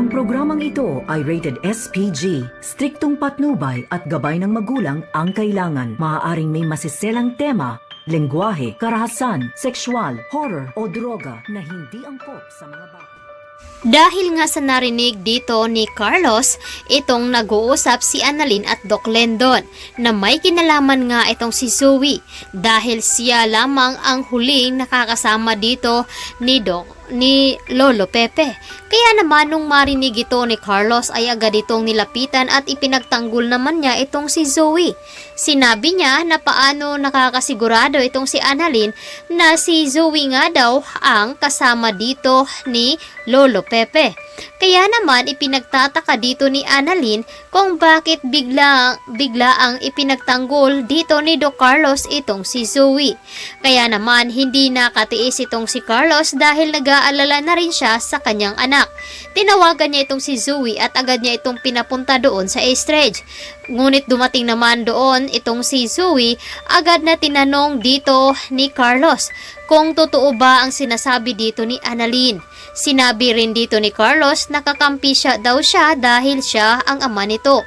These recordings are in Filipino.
Ang programang ito ay rated SPG. Striktong patnubay at gabay ng magulang ang kailangan. Maaaring may masiselang tema, lengguwahe, karahasan, sexual, horror o droga na hindi angkop sa mga bata. Dahil nga sa narinig dito ni Carlos, itong nag-uusap si Annalyn at Doc Lendon na may kinalaman nga itong si Zoe dahil siya lamang ang huling nakakasama dito ni Lolo Pepe. Kaya naman nung marinig ito ni Carlos ay agad itong nilapitan at ipinagtanggol naman niya itong si Zoe. Sinabi niya na paano nakakasigurado itong si Annalyn na si Zoe nga daw ang kasama dito ni Lolo Pepe. Kaya naman ipinagtataka dito ni Annalyn kung bakit bigla ang ipinagtanggol dito ni Doc Carlos itong si Zoe. Kaya naman hindi nakatiis itong si Carlos dahil nag-aalala na rin siya sa kanyang anak. Tinawagan niya itong si Zoe at agad niya itong pinapunta doon sa stage. Ngunit dumating naman doon itong si Zoe, agad na tinanong dito ni Carlos kung totoo ba ang sinasabi dito ni Annalyn. Sinabi rin dito ni Carlos na kakampi daw siya dahil siya ang ama nito.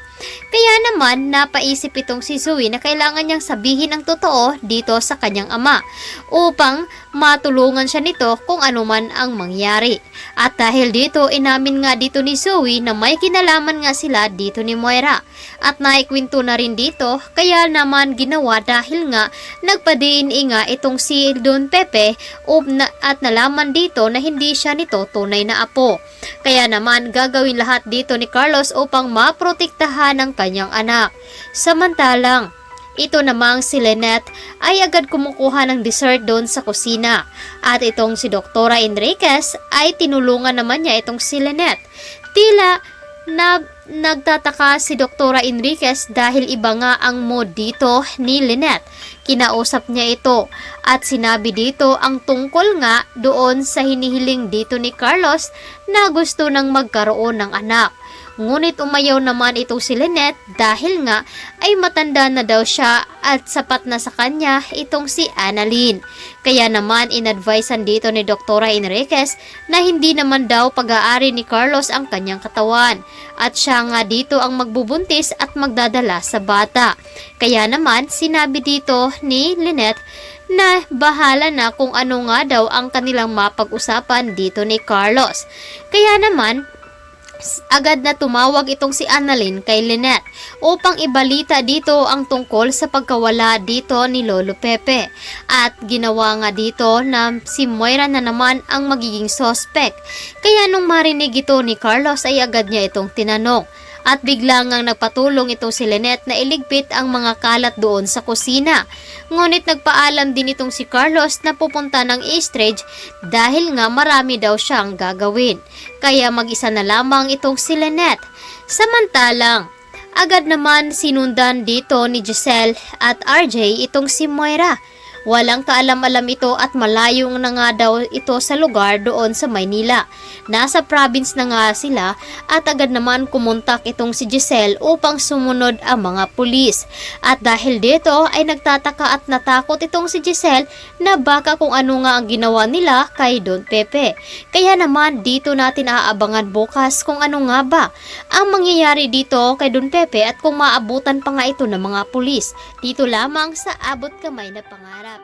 Kaya naman napaisip itong si Zoe na kailangan niyang sabihin ang totoo dito sa kanyang ama upang matulungan siya nito kung ano man ang mangyari. At dahil dito inamin nga dito ni Zoe na may kinalaman nga sila dito ni Moira. At naikwento na rin dito kaya naman ginawa dahil nga nagpa-DNA nga itong si Don Pepe at nalaman dito na hindi siya nito tunay na apo. Kaya naman gagawin lahat dito ni Carlos upang maprotektahan ng kanyang anak. Samantalang ito namang si Lynette ay agad kumukuha ng dessert doon sa kusina. At itong si Doktora Enriquez ay tinulungan naman niya itong si Lynette. Tila na nagtataka si Doktora Enriquez dahil iba nga ang mood dito ni Lynette. Kinausap niya ito at sinabi dito ang tungkol nga doon sa hinihiling dito ni Carlos na gusto nang magkaroon ng anak. Ngunit umayaw naman itong si Lynette dahil nga ay matanda na daw siya at sapat na sa kanya itong si Annalyn. Kaya naman inadvisean dito ni Doktora Enriquez na hindi naman daw pag-aari ni Carlos ang kanyang katawan at siya nga dito ang magbubuntis at magdadala sa bata. Kaya naman sinabi dito ni Lynette na bahala na kung ano nga daw ang kanilang mapag-usapan dito ni Carlos. Kaya naman agad na tumawag itong si Annalyn kay Lynette upang ibalita dito ang tungkol sa pagkawala dito ni Lolo Pepe. At ginawa nga dito na si Moira na naman ang magiging suspect. Kaya nung marinig ito ni Carlos ay agad niya itong tinanong. At bigla ngang nagpatulong itong si Lynette na iligpit ang mga kalat doon sa kusina. Ngunit nagpaalam din itong si Carlos na pupunta ng stage dahil nga marami daw siyang gagawin. Kaya mag-isa na lamang itong si Lynette. Samantalang, agad naman sinundan dito ni Giselle at RJ itong si Moira. Walang kaalam-alam ito at malayo na nga daw ito sa lugar doon sa Maynila. Nasa province na nga sila at agad naman kumontak itong si Giselle upang sumunod ang mga pulis. At dahil dito ay nagtataka at natakot itong si Giselle na baka kung ano nga ang ginawa nila kay Don Pepe. Kaya naman dito natin aabangan bukas kung ano nga ba ang mangyayari dito kay Don Pepe at kung maabutan pa nga ito ng mga pulis. Dito lamang sa Abot Kamay na Pangarap.